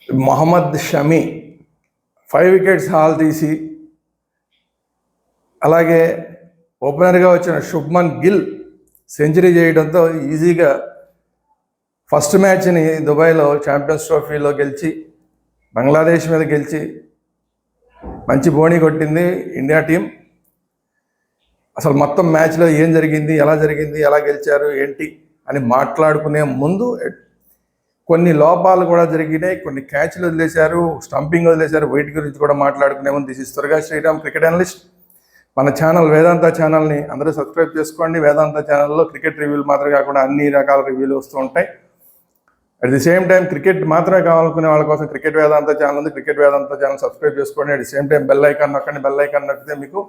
Mohammed Shami 5 wickets hall తీసి, అలాగే ఓపెనర్గా వచ్చిన శుభ్మన్ గిల్ సెంచరీ చేయడంతో ఈజీగా ఫస్ట్ మ్యాచ్ని దుబాయ్లో ఛాంపియన్స్ ట్రోఫీలో గెలిచి బంగ్లాదేశ్ మీద గెలిచి మంచి బోణి కొట్టింది ఇండియా టీం. అసలు మొత్తం మ్యాచ్లో ఏం జరిగింది, ఎలా గెలిచారు ఏంటి అని మాట్లాడుకునే ముందు కొన్ని లోపాలు కూడా జరిగినాయి, కొన్ని క్యాచ్లు వదిలేశారు, స్టంపింగ్ వదిలేశారు. వీటి గురించి కూడా మాట్లాడుకునే ముందు దిస్ ఇస్ త్వరగా శ్రీరామ్ క్రికెట్ అనలిస్ట్. మన ఛానల్ వేదాంత ఛానల్ని అందరూ సబ్స్క్రైబ్ చేసుకోండి. వేదాంత ఛానల్లో క్రికెట్ రివ్యూలు మాత్రమే కాకుండా అన్ని రకాల రివ్యూలు వస్తూ ఉంటాయి. At the same time cricket మాత్రమే కావాలనుకునే వాళ్ళ కోసం క్రికెట్ వేదాంత ఛానల్ ఉంది. క్రికెట్ వేదాంత ఛానల్ సబ్స్క్రైబ్ చేసుకోండి. At the same time bell icon నొక్కండి. బెల్ ఐకాన్ నొక్కితే మీకు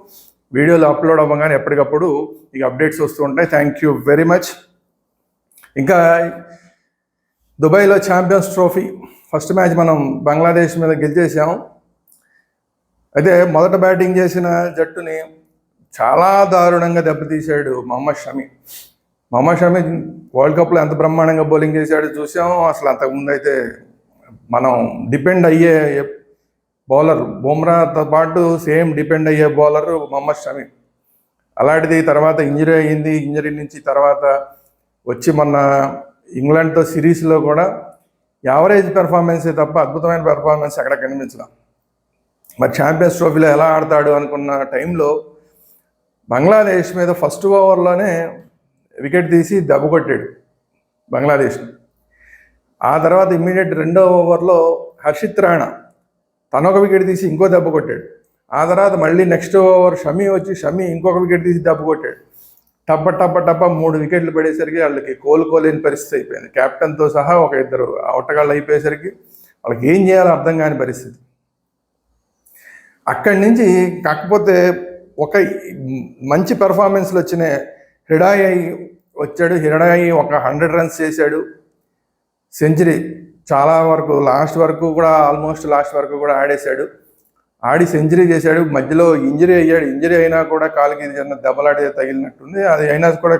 వీడియోలు అప్లోడ్ అవ్వగానే ఎప్పటికప్పుడు మీకు అప్డేట్స్ వస్తూ ఉంటాయి. Thank you very much. ఇంకా దుబాయ్లో ఛాంపియన్స్ ట్రోఫీ ఫస్ట్ మ్యాచ్ మనం బంగ్లాదేశ్ మీద గెలిచేసాము. అయితే మొదట బ్యాటింగ్ చేసిన జట్టుని చాలా దారుణంగా దెబ్బతీశాడు మొహమ్మద్ షమి. మొహమ్మద్ షమి వరల్డ్ కప్లో ఎంత బ్రహ్మాండంగా బౌలింగ్ చేశాడో చూసాము. అసలు అంతకుముందు అయితే మనం డిపెండ్ అయ్యే బౌలర్ బుమ్రాతో పాటు సేమ్ డిపెండ్ అయ్యే బౌలర్ మొహమ్మద్ షమి. అలాంటిది తర్వాత ఇంజరీ అయ్యింది. ఇంజరీ నుంచి తర్వాత వచ్చి మొన్న ఇంగ్లాండ్తో సిరీస్లో కూడా యావరేజ్ పెర్ఫార్మెన్సే తప్ప అద్భుతమైన పెర్ఫార్మెన్స్ ఎక్కడ కనిపించడం. మరి ఛాంపియన్స్ ట్రోఫీలో ఎలా ఆడతాడు అనుకున్న టైంలో బంగ్లాదేశ్ మీద ఫస్ట్ ఓవర్లోనే వికెట్ తీసి దెబ్బ కొట్టాడు బంగ్లాదేశ్ని. ఆ తర్వాత ఇమ్మీడియట్ రెండో ఓవర్లో హర్షిత్ రాణా తనొక వికెట్ తీసి ఇంకో దెబ్బ కొట్టాడు. ఆ తర్వాత మళ్ళీ నెక్స్ట్ ఓవర్ షమి వచ్చి షమి ఇంకొక వికెట్ తీసి దెబ్బ కొట్టాడు. టప్ప 3 వికెట్లు పడేసరికి వాళ్ళకి కోలుకోలేని పరిస్థితి అయిపోయింది. కెప్టెన్తో సహా ఒక 2 ఆటగాళ్ళు అయిపోయేసరికి వాళ్ళకి ఏం చేయాలో అర్థం కాని పరిస్థితి. అక్కడి నుంచి కాకపోతే ఒక మంచి పెర్ఫార్మెన్స్లు వచ్చినాయి. హిడాయి వచ్చాడు. హిడాయి ఒక 100 రన్స్ చేశాడు, సెంచరీ. చాలా వరకు ఆల్మోస్ట్ లాస్ట్ వరకు కూడా ఆడేశాడు. ఆడి సెంచరీ చేశాడు. మధ్యలో ఇంజరీ అయ్యాడు. ఇంజరీ అయినా కూడా కాలికి చిన్న దెబ్బలాడి తగిలినట్టుంది. అది అయినా కూడా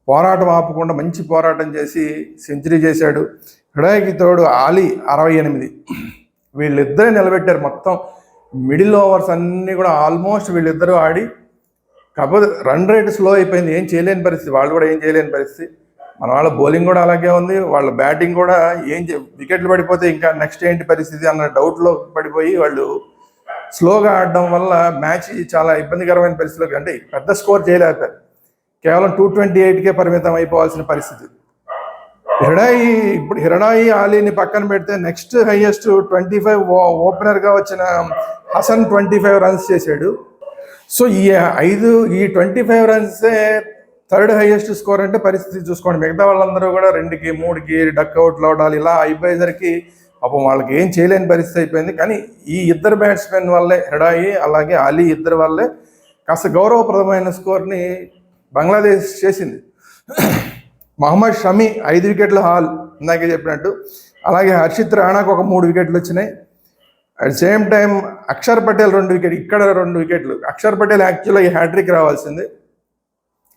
పోరాటం ఆపకుండా మంచి పోరాటం చేసి సెంచరీ చేశాడు. హిడాయికి తోడు ఆలీ 68. వీళ్ళిద్దరే నిలబెట్టారు. మొత్తం మిడిల్ ఓవర్స్ అన్నీ కూడా ఆల్మోస్ట్ వీళ్ళిద్దరూ ఆడి, కాకపోతే రన్ రేట్ స్లో అయిపోయింది. ఏం చేయలేని పరిస్థితి, వాళ్ళు కూడా ఏం చేయలేని పరిస్థితి. మన వాళ్ళ బౌలింగ్ కూడా అలాగే ఉంది, వాళ్ళ బ్యాటింగ్ కూడా వికెట్లు పడిపోతే ఇంకా నెక్స్ట్ ఏంటి పరిస్థితి అన్న డౌట్లో పడిపోయి వాళ్ళు స్లోగా ఆడడం వల్ల మ్యాచ్ చాలా ఇబ్బందికరమైన పరిస్థితిలోకి, అంటే పెద్ద స్కోర్ చేయలేకపోయారు. కేవలం 228కే పరిమితం అయిపోవాల్సిన పరిస్థితి. హిడాయి ఆలీని పక్కన పెడితే నెక్స్ట్ హైయెస్ట్ 25 ఓపెనర్గా వచ్చిన హసన్ 25 రన్స్ చేశాడు. సో ఈ 25 రన్సే థర్డ్ హైయెస్ట్ స్కోర్ అంటే పరిస్థితి చూసుకోండి. మిగతా వాళ్ళందరూ కూడా 2కి 3కి డక్అవుట్లు అవడాలి, ఇలా అయిపోయేసరికి పాపం వాళ్ళకి ఏం చేయలేని పరిస్థితి అయిపోయింది. కానీ ఈ ఇద్దరు బ్యాట్స్మెన్ వల్లే, హిడాయి అలాగే ఆలీ ఇద్దరి వల్లే కాస్త గౌరవప్రదమైన స్కోర్ని బంగ్లాదేశ్ చేసింది. మొహమ్మద్ షమి 5 వికెట్ల హాల్ ఇందాకే చెప్పినట్టు. అలాగే హర్షిత్ రాణాకు ఒక 3 వికెట్లు వచ్చినాయి. At same time Akshar Patel 2 wicket, ఇక్కడ 2 వికెట్లు. అక్షర్ పటేల్ యాక్చువల్గా హ్యాట్రిక్ రావాల్సింది.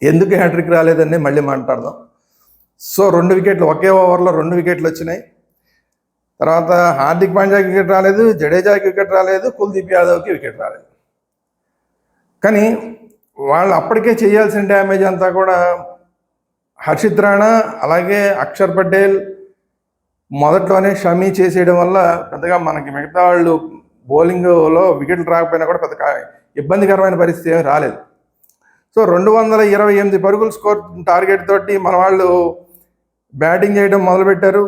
ఎందుకు హ్యాట్రిక్ రాలేదని మళ్ళీ మాట్లాడదాం. సో 2 వికెట్లు, ఒకే ఓవర్లో 2 వికెట్లు వచ్చినాయి. తర్వాత హార్దిక్ పాండ్యాకి వికెట్ రాలేదు, జడేజాకి వికెట్ రాలేదు, కుల్దీప్ యాదవ్కి వికెట్ రాలేదు. కానీ వాళ్ళు అప్పటికే చేయాల్సిన డ్యామేజ్ అంతా కూడా హర్షిత్ రాణా అలాగే అక్షర్ పటేల్ మొదట్లోనే షమి చేసేయడం వల్ల పెద్దగా మనకి మిగతా వాళ్ళు బౌలింగ్లో వికెట్లు రాకపోయినా కూడా పెద్ద ఇబ్బందికరమైన పరిస్థితి ఏమీ రాలేదు. సో 228 పరుగులు స్కోర్ టార్గెట్ తోటి మన వాళ్ళు బ్యాటింగ్ చేయడం మొదలుపెట్టారు.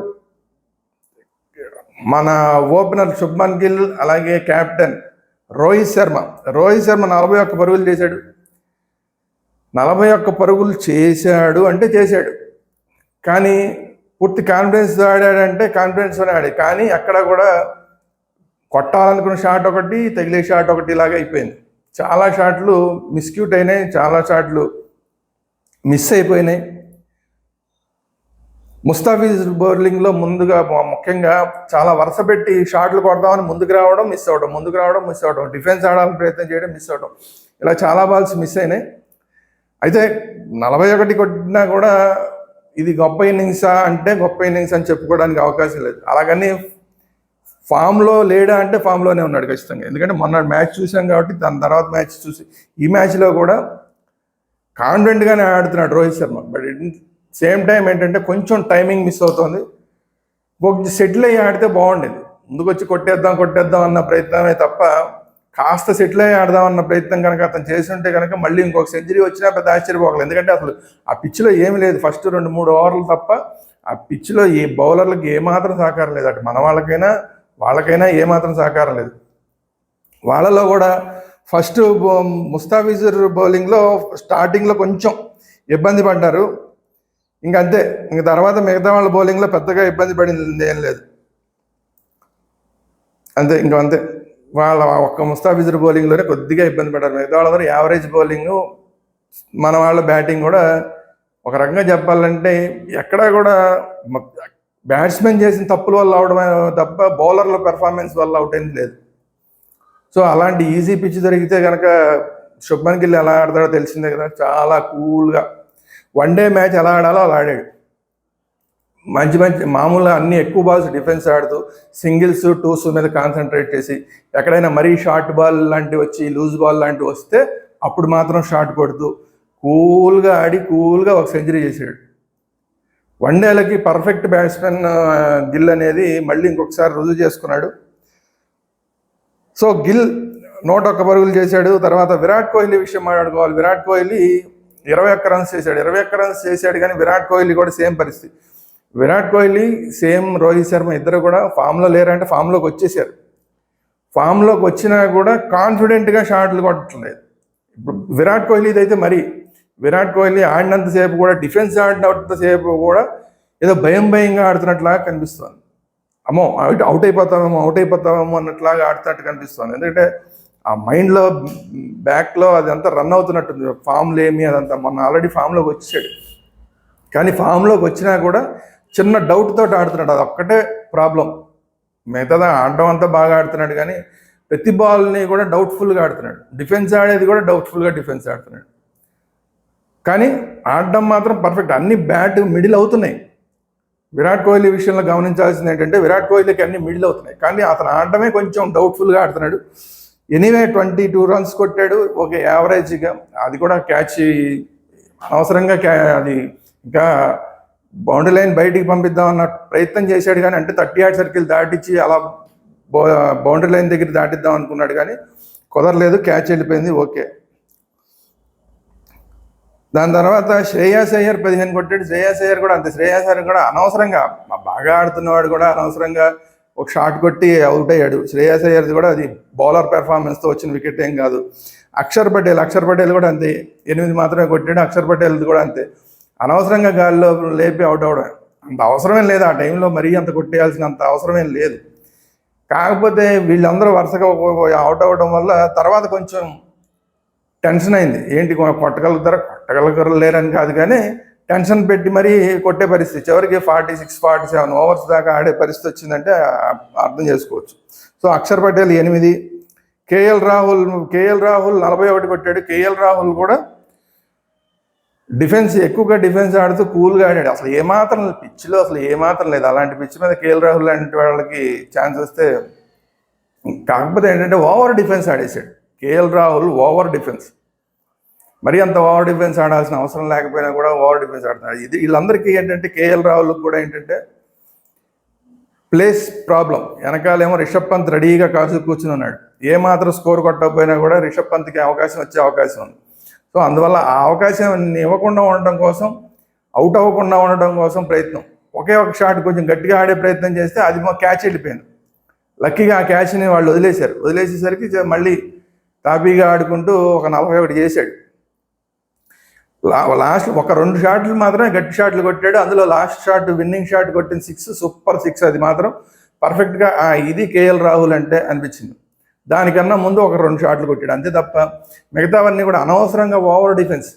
మన ఓపెనర్ శుభ్మన్ గిల్ అలాగే కెప్టెన్ రోహిత్ శర్మ 41 పరుగులు చేశాడు. 41 పరుగులు చేశాడు అంటే చేశాడు, కానీ పూర్తి కాన్ఫిడెన్స్తో ఆడాడంటే కాన్ఫిడెన్స్తోనే ఆడాడు. కానీ అక్కడ కూడా కొట్టాలనుకున్న షాట్ ఒకటి, తగిలే షాట్ ఒకటి ఇలాగ అయిపోయింది. చాలా షాట్లు మిస్క్యూట్ అయినాయి, చాలా షాట్లు మిస్ అయిపోయినాయి. ముస్తాఫిజ్ బౌలింగ్లో ముందుగా ముఖ్యంగా చాలా వరుస పెట్టి షాట్లు కొడదామని ముందుకు రావడం మిస్ అవ్వడం, డిఫెన్స్ ఆడాలని ప్రయత్నం చేయడం మిస్ అవ్వడం, ఇలా చాలా బాల్స్ మిస్ అయినాయి. అయితే 41 కొట్టినా కూడా ఇది గొప్ప ఇన్నింగ్సా అంటే గొప్ప ఇన్నింగ్స్ అని చెప్పుకోవడానికి అవకాశం లేదు. అలాగని ఫామ్లో లేడా అంటే ఫామ్లోనే ఉన్నాడు ఖచ్చితంగా. ఎందుకంటే మొన్న మ్యాచ్ చూసాం కాబట్టి దాని తర్వాత మ్యాచ్ చూసి ఈ మ్యాచ్లో కూడా కాన్ఫిడెంట్గానే ఆడుతున్నాడు Rohit Sharma. But same time ఏంటంటే కొంచెం టైమింగ్ మిస్ అవుతుంది. కొంచెం సెటిల్ అయ్యి ఆడితే బాగుండేది. ముందుకు వచ్చి కొట్టేద్దాం అన్న ప్రయత్నమే తప్ప కాస్త సెటిల్ అయ్యి ఆడదాం అన్న ప్రయత్నం కనుక అతను చేసి ఉంటే కనుక మళ్ళీ ఇంకొక సెంచరీ వచ్చినా పెద్ద ఆశ్చర్యపోగలేదు. ఎందుకంటే అసలు ఆ పిచ్లో ఏమీ లేదు. ఫస్ట్ 2-3 ఓవర్లు తప్ప ఆ పిచ్లో ఏ బౌలర్లకు ఏమాత్రం సహకారం లేదు. అటు మన వాళ్ళకైనా ఏమాత్రం సహకారం లేదు. వాళ్ళలో కూడా ఫస్ట్ ముస్తాఫిజుర్ బౌలింగ్లో స్టార్టింగ్లో కొంచెం ఇబ్బంది పడ్డారు. ఇంకంతే. ఇంక తర్వాత మిగతా వాళ్ళ బౌలింగ్లో పెద్దగా ఇబ్బంది పడింది ఏం లేదు. అంతే. వాళ్ళ ఒక్క ముస్తాఫిజుర్ బౌలింగ్లోనే కొద్దిగా ఇబ్బంది పడ్డారు. మిగతా వాళ్ళందరూ యావరేజ్ బౌలింగ్. మన వాళ్ళ బ్యాటింగ్ కూడా ఒక రకంగా చెప్పాలంటే ఎక్కడా కూడా బ్యాట్స్మెన్ చేసిన తప్పుల వల్ల అవడమే తప్ప బౌలర్ల పెర్ఫార్మెన్స్ వల్ల అవుట్ అయింది లేదు. సో అలాంటి ఈజీ పిచ్ దొరికితే కనుక శుభ్మన్ గిల్ ఎలా ఆడతాడో తెలిసిందే కదా. చాలా కూల్గా వన్డే మ్యాచ్ ఎలా ఆడాలో అలా ఆడాడు. మంచి మామూలుగా అన్ని ఎక్కువ బాల్స్ డిఫెన్స్ ఆడుతూ సింగిల్స్ టూస్ మీద కాన్సన్ట్రేట్ చేసి ఎక్కడైనా మరీ షార్ట్ బాల్ లాంటివి వచ్చి లూజ్ బాల్ లాంటివి వస్తే అప్పుడు మాత్రం షాట్ కొడుతూ కూల్గా ఆడి కూల్గా ఒక సెంచరీ చేసాడు. వన్డేలకి పర్ఫెక్ట్ బ్యాట్స్మెన్ గిల్ అనేది మళ్ళీ ఇంకొకసారి రుజువు చేసుకున్నాడు. సో గిల్ 101 పరుగులు చేశాడు. తర్వాత విరాట్ కోహ్లీ విషయం మాట్లాడుకోవాలి. విరాట్ కోహ్లీ 21 రన్స్ చేశాడు. 21 రన్స్ చేశాడు కానీ విరాట్ కోహ్లీ కూడా సేమ్ పరిస్థితి. విరాట్ కోహ్లీ సేమ్ రోహిత్ శర్మ ఇద్దరు కూడా ఫామ్లో లేరంటే ఫామ్లోకి వచ్చేసారు. ఫామ్లోకి వచ్చినా కూడా కాన్ఫిడెంట్గా షాట్లు కొట్టట్లేదు. ఇప్పుడు విరాట్ కోహ్లీది అయితే మరి విరాట్ కోహ్లీ ఆడినంతసేపు కూడా డిఫెన్స్ ఆడినంతసేపు కూడా ఏదో భయంగా ఆడుతున్నట్లాగా కనిపిస్తుంది. అమ్మో అవుట్ అయిపోతామేమో అన్నట్లాగా ఆడుతున్నట్టు కనిపిస్తుంది. ఎందుకంటే ఆ మైండ్లో బ్యాక్లో అదంతా రన్ అవుతున్నట్టుంది. ఫామ్లో ఏమి అదంతా మొన్న ఆల్రెడీ ఫామ్లోకి వచ్చాడు కానీ ఫామ్లోకి వచ్చినా కూడా చిన్న డౌట్ తోటి ఆడుతున్నాడు. అది ఒక్కటే ప్రాబ్లం. మిగతాదా ఆడడం అంతా బాగా ఆడుతున్నాడు కానీ ప్రతి బాల్ని కూడా డౌట్ఫుల్గా ఆడుతున్నాడు. డిఫెన్స్ ఆడేది కూడా డౌట్ఫుల్గా డిఫెన్స్ ఆడుతున్నాడు. కానీ ఆడడం మాత్రం పర్ఫెక్ట్. అన్ని బ్యాట్ మిడిల్ అవుతున్నాయి. విరాట్ కోహ్లీ విషయంలో గమనించాల్సింది ఏంటంటే విరాట్ కోహ్లీకి అన్ని మిడిల్ అవుతున్నాయి కానీ అతను ఆడటమే కొంచెం డౌట్ఫుల్గా ఆడుతున్నాడు. ఎనీవే 22 రన్స్ కొట్టాడు. ఓకే, యావరేజ్గా. అది కూడా క్యాచ్ అనవసరంగా అది ఇంకా బౌండరీ లైన్ బయటికి పంపిద్దాం అన్న ప్రయత్నం చేశాడు కానీ అంటే 30 సర్కిల్ దాటించి అలా బౌండరీ లైన్ దగ్గర దాటిద్దాం అనుకున్నాడు కానీ కుదరలేదు. క్యాచ్ వెళ్ళిపోయింది. ఓకే. దాని తర్వాత శ్రేయాస్ అయ్యర్ 15 కొట్టాడు. శ్రేయాస్ అయ్యర్ కూడా అంతే. శ్రేయాస్ అయ్యర్ కూడా అనవసరంగా బాగా ఆడుతున్నవాడు కూడా అనవసరంగా ఒక షాట్ కొట్టి అవుట్ అయ్యాడు. శ్రేయాస్ అయ్యర్ది కూడా అది బౌలర్ పెర్ఫార్మెన్స్తో వచ్చిన వికెట్ ఏం కాదు. అక్షర్ పటేల్ కూడా అంతే. 8 మాత్రమే కొట్టాడు. అక్షర్ పటేల్ది కూడా అంతే. అనవసరంగా గాల్లో లేపి అవుట్ అవ్వడం అంత అవసరమేం లేదు. ఆ టైంలో మరీ అంత కొట్టేయాల్సినంత అవసరమేం లేదు. కాకపోతే వీళ్ళందరూ వరుసగా అవుట్ అవ్వడం వల్ల తర్వాత కొంచెం టెన్షన్ అయింది. ఏంటి కొట్టగలుగుతారు లేరని కాదు కానీ టెన్షన్ పెట్టి మరీ కొట్టే పరిస్థితి. చివరికి 46-47 ఓవర్స్ దాకా ఆడే పరిస్థితి వచ్చిందంటే అర్థం చేసుకోవచ్చు. సో అక్షర్ పటేల్ 8, కేఎల్ రాహుల్ 41 కొట్టాడు. కేఎల్ రాహుల్ కూడా ఎక్కువగా డిఫెన్స్ ఆడుతూ కూల్గా ఆడాడు. అసలు ఏమాత్రం పిచ్లో అసలు ఏమాత్రం లేదు. అలాంటి పిచ్ మీద కేఎల్ రాహుల్ లాంటి వాళ్ళకి ఛాన్స్ వస్తే కాకపోతే ఏంటంటే ఓవర్ డిఫెన్స్ ఆడేశాడు. KL Rahul over defence. మరీ అంత ఓవర్ డిఫెన్స్ ఆడాల్సిన అవసరం లేకపోయినా కూడా ఓవర్ డిఫెన్స్ ఆడుతున్నాడు. వీళ్ళందరికీ ఏంటంటే కేఎల్ రాహుల్కి కూడా ఏంటంటే ప్లేస్ ప్రాబ్లం. వెనకాలేమో రిషబ్ పంత్ రెడీగా కాసు కూర్చుని ఉన్నాడు. ఏమాత్రం స్కోర్ కొట్టకపోయినా కూడా రిషబ్ పంత్కి వచ్చే అవకాశం ఉంది. సో అందువల్ల ఆ అవకాశం ఇవ్వకుండా ఉండడం కోసం, అవుట్ అవ్వకుండా ఉండడం కోసం ప్రయత్నం. ఒకే ఒక షాట్ కొంచెం గట్టిగా ఆడే ప్రయత్నం చేస్తే అది క్యాచ్ వెళ్ళిపోయింది. లక్కీగా ఆ క్యాచ్ని వాళ్ళు వదిలేసేసరికి మళ్ళీ తాపీగా ఆడుకుంటూ ఒక 41 చేశాడు. లాస్ట్ ఒక 2 షాట్లు మాత్రమే గట్టి షాట్లు కొట్టాడు. అందులో లాస్ట్ షాట్ విన్నింగ్ షాట్ కొట్టిన 6 సూపర్ 6. అది మాత్రం పర్ఫెక్ట్గా ఇది కేఎల్ రాహుల్ అంటే అనిపించింది. దానికన్నా ముందు ఒక 2 షాట్లు కొట్టాడు అంతే తప్ప మిగతావన్నీ కూడా అనవసరంగా ఓవర్ డిఫెన్స్.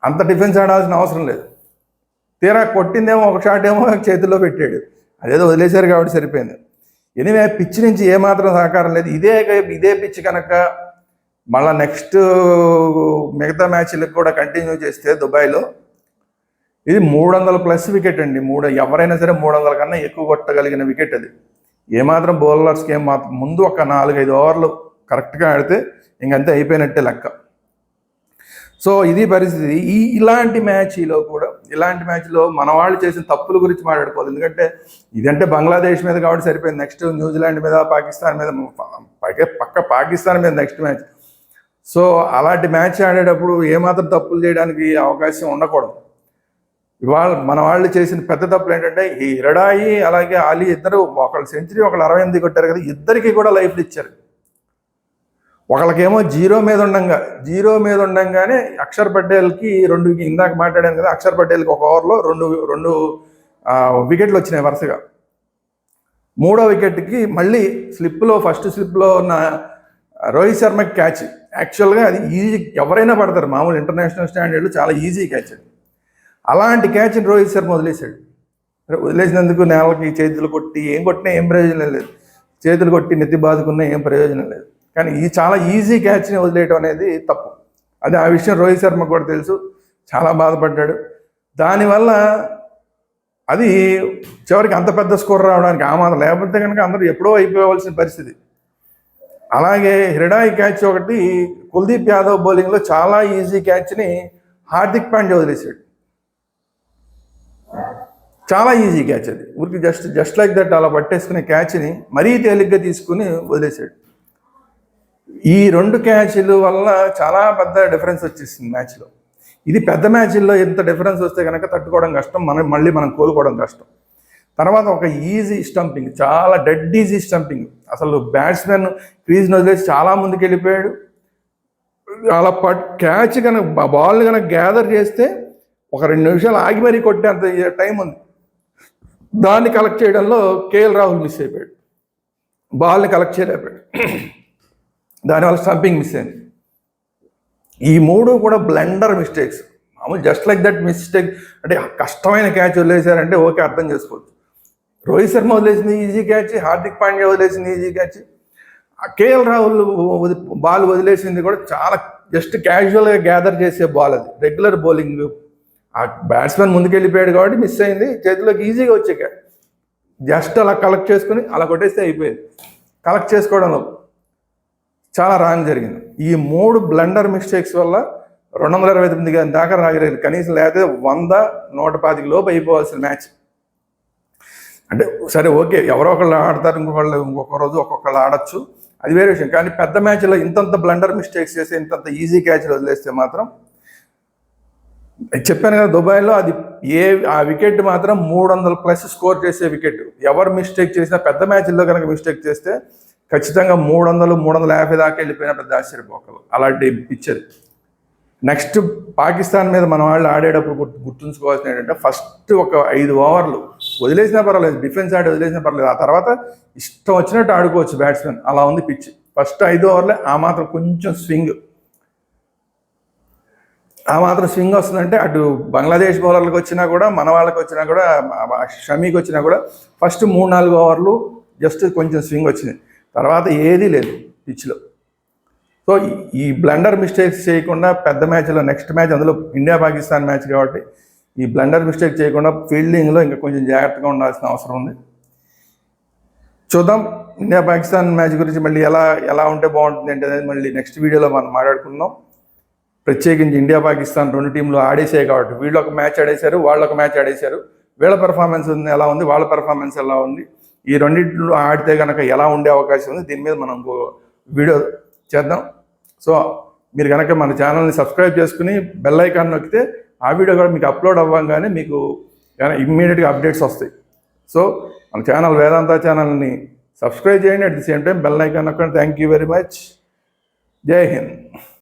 అంత డిఫెన్స్ ఆడాల్సిన అవసరం లేదు. తీరా కొట్టిందేమో ఒక షాట్ ఏమో చేతుల్లో పెట్టాడు. అదేదో వదిలేశారు కాబట్టి సరిపోయింది. ఎనివే పిచ్ నుంచి ఏమాత్రం సహకారం లేదు. ఇదే పిచ్ కనుక మళ్ళీ నెక్స్ట్ మిగతా మ్యాచ్లకు కూడా కంటిన్యూ చేస్తే దుబాయ్లో ఇది 300+ వికెట్ అండి. ఎవరైనా సరే 300 కన్నా ఎక్కువ కొట్టగలిగిన వికెట్ అది. ఏమాత్రం బౌలర్స్కి మాత్రం ముందు ఒక 4-5 ఓవర్లు కరెక్ట్గా ఆడితే ఇంకంతే అయిపోయినట్టే లెక్క. సో ఇది పరిస్థితి. ఇలాంటి మ్యాచ్లో మన వాళ్ళు చేసిన తప్పుల గురించి మాట్లాడుకోవాలి. ఎందుకంటే ఇదంటే బంగ్లాదేశ్ మీద కాబట్టి సరిపోయింది. నెక్స్ట్ న్యూజిలాండ్ మీద, పాకిస్తాన్ మీద, పక్క పాకిస్తాన్ మీద నెక్స్ట్ మ్యాచ్. సో అలాంటి మ్యాచ్ ఆడేటప్పుడు ఏమాత్రం తప్పులు చేయడానికి అవకాశం ఉండకూడదు. ఇవాళ మన వాళ్ళు చేసిన పెద్ద తప్పులు ఏంటంటే ఈ హిరడాయి అలాగే ఆలీ ఇద్దరు, ఒకళ్ళు సెంచరీ ఒకళ్ళు 68 కొట్టారు కదా, ఇద్దరికి కూడా లైఫ్లు ఇచ్చారు. ఒకళ్ళకేమో జీరో మీద ఉండంగానే అక్షర్ పటేల్కి ఇందాక మాట్లాడాను కదా, అక్షర్ పటేల్కి ఒక ఓవర్లో రెండు వికెట్లు వచ్చినాయి వరుసగా. 3వ వికెట్కి మళ్ళీ ఫస్ట్ స్లిప్లో ఉన్న రోహిత్ శర్మకి క్యాచ్. యాక్చువల్గా అది ఈజీ, ఎవరైనా పడతారు, మామూలు ఇంటర్నేషనల్ స్టాండర్డ్లు చాలా ఈజీ క్యాచ్ అది. అలాంటి క్యాచ్ని రోహిత్ శర్మ వదిలేసినందుకు నేలకి చేతులు కొట్టి ఏం కొట్టినా ఏం ప్రయోజనం లేదు, చేతులు కొట్టి నెత్తి బాదుకున్నా ఏం ప్రయోజనం లేదు. కానీ చాలా ఈజీ క్యాచ్ని వదిలేయడం అనేది తప్పు. అది ఆ విషయం రోహిత్ శర్మ కూడా తెలుసు, చాలా బాధపడ్డాడు. దానివల్ల అది చివరికి అంత పెద్ద స్కోర్ రావడానికి ఆమాదం, లేకపోతే కనుక అందరూ ఎప్పుడో అయిపోవలసిన పరిస్థితి. అలాగే హిరడాయి క్యాచ్ ఒకటి, కుల్దీప్ యాదవ్ బౌలింగ్లో చాలా ఈజీ క్యాచ్ని హార్దిక్ పాండ్యా వదిలేశాడు. చాలా ఈజీ క్యాచ్ అది, ఊరికి జస్ట్ లైక్ దట్ అలా పట్టేసుకునే క్యాచ్ని మరీ తేలిగ్గా తీసుకుని వదిలేశాడు. ఈ 2 క్యాచ్ల వల్ల చాలా పెద్ద డిఫరెన్స్ వచ్చేసింది మ్యాచ్లో. ఇది పెద్ద మ్యాచ్ల్లో ఎంత డిఫరెన్స్ వస్తే కనుక తట్టుకోవడం కష్టం, మనం కోలుకోవడం కష్టం. తర్వాత ఒక ఈజీ స్టంపింగ్, చాలా డెడ్ ఈజీ స్టంపింగ్. అసలు బ్యాట్స్మెన్ క్రీజ్ని వదిలేసి చాలా ముందుకు వెళ్ళిపోయాడు. అలా క్యాచ్ కనుక బాల్ కనుక గ్యాదర్ చేస్తే ఒక 2 నిమిషాలు ఆగి మరీ కొట్టేంత టైం ఉంది. దాన్ని కలెక్ట్ చేయడంలో కేఎల్ రాహుల్ మిస్ అయిపోయాడు, బాల్ని కలెక్ట్ చేయలేకపోయాడు, దానివల్ల స్టంపింగ్ మిస్ అయింది. ఈ 3 కూడా బ్లండర్ మిస్టేక్స్. మామూలు జస్ట్ లైక్ దట్ మిస్టేక్ అంటే కష్టమైన క్యాచ్ వదిలేశారంటే ఓకే, అర్థం చేసుకోవచ్చు. రోహిత్ శర్మ వదిలేసింది ఈజీ క్యాచ్, హార్దిక్ పాండ్యా వదిలేసింది easy catch, KL Rahul ball వదిలేసింది కూడా చాలా జస్ట్ క్యాజువల్గా గ్యాదర్ చేసే బాల్. అది రెగ్యులర్ బౌలింగ్. ఆ బ్యాట్స్మెన్ ముందుకెళ్ళిపోయాడు కాబట్టి మిస్ అయింది, చేతిలోకి ఈజీగా వచ్చే క్యాచ్. జస్ట్ అలా కలెక్ట్ చేసుకుని అలా కొట్టేస్తే అయిపోయింది. కలెక్ట్ చేసుకోవడంలో చాలా రాంగ్ జరిగింది. ఈ 3 బ్లండర్ మిస్టేక్స్ వల్ల 229 దాకా రాగలేదు. కనీసం లేకపోతే 100-125 లోపు అయిపోవాల్సిన మ్యాచ్. అంటే సరే ఓకే, ఎవరో ఒకళ్ళు ఆడతారు, ఇంకొక రోజు ఒక్కొక్కళ్ళు ఆడచ్చు, అది వేరే విషయం. కానీ పెద్ద మ్యాచ్లో ఇంతంత బ్లండర్ మిస్టేక్స్ చేసి ఇంతంత ఈజీ క్యాచ్లు వదిలేస్తే మాత్రం, చెప్పాను కదా దుబాయ్లో అది ఆ వికెట్ మాత్రం 300+ స్కోర్ చేసే వికెట్. ఎవరు మిస్టేక్ చేసినా పెద్ద మ్యాచ్ల్లో కనుక మిస్టేక్ చేస్తే ఖచ్చితంగా 300-350 దాకా వెళ్ళిపోయినా పెద్ద ఆశ్చర్యపోకలు. అలాంటి పిచ్చర్. నెక్స్ట్ పాకిస్తాన్ మీద మన వాళ్ళు ఆడేటప్పుడు గుర్తుంచుకోవాల్సిన ఏంటంటే, ఫస్ట్ ఒక 5 ఓవర్లు వదిలేసినా పర్వాలేదు, డిఫెన్స్ ఆడి వదిలేసినా పర్వాలేదు, ఆ తర్వాత ఇష్టం వచ్చినట్టు ఆడుకోవచ్చు బ్యాట్స్మెన్. అలా ఉంది పిచ్. ఫస్ట్ 5 ఓవర్లే ఆ మాత్రం కొంచెం స్వింగ్ వస్తుందంటే అటు బంగ్లాదేశ్ బౌలర్లకు వచ్చినా కూడా, మన వాళ్ళకి వచ్చినా కూడా, షమీకి వచ్చినా కూడా ఫస్ట్ 3-4 ఓవర్లు జస్ట్ కొంచెం స్వింగ్ వచ్చింది, తర్వాత ఏదీ లేదు పిచ్లో. సో ఈ బ్లండర్ మిస్టేక్స్ చేయకుండా పెద్ద మ్యాచ్లో, నెక్స్ట్ మ్యాచ్ అందులో ఇండియా పాకిస్తాన్ మ్యాచ్ కాబట్టి ఈ బ్లండర్ మిస్టేక్ చేయకుండా ఫీల్డింగ్లో ఇంకా కొంచెం జాగ్రత్తగా ఉండాల్సిన అవసరం ఉంది. చూద్దాం ఇండియా పాకిస్తాన్ మ్యాచ్ గురించి మళ్ళీ ఎలా ఉంటే బాగుంటుంది అంటే అనేది మళ్ళీ నెక్స్ట్ వీడియోలో మనం మాట్లాడుకుందాం. ప్రత్యేకించి ఇండియా పాకిస్తాన్ 2 టీంలు ఆడేసాయి కాబట్టి, వీళ్ళు ఒక మ్యాచ్ ఆడేశారు, వాళ్ళు ఒక మ్యాచ్ ఆడేశారు, వీళ్ళ పెర్ఫార్మెన్స్ ఎలా ఉంది, వాళ్ళ పెర్ఫార్మెన్స్ ఎలా ఉంది, ఈ రెండింటిలో ఆడితే కనుక ఎలా ఉండే అవకాశం ఉంది, దీని మీద మనం ఇంకో వీడియో చేద్దాం. సో మీరు కనుక మన ఛానల్ని సబ్స్క్రైబ్ చేసుకుని బెల్ ఐకాన్ నొక్కితే ఆ వీడియో కూడా మీకు అప్లోడ్ అవ్వగానే మీకు ఇమ్మీడియట్గా అప్డేట్స్ వస్తాయి. సో మన ఛానల్ వేదాంత ఛానల్ని సబ్స్క్రైబ్ చేయండి, at the same time bell icon నొక్కండి. Thank you very much. Jai Hind.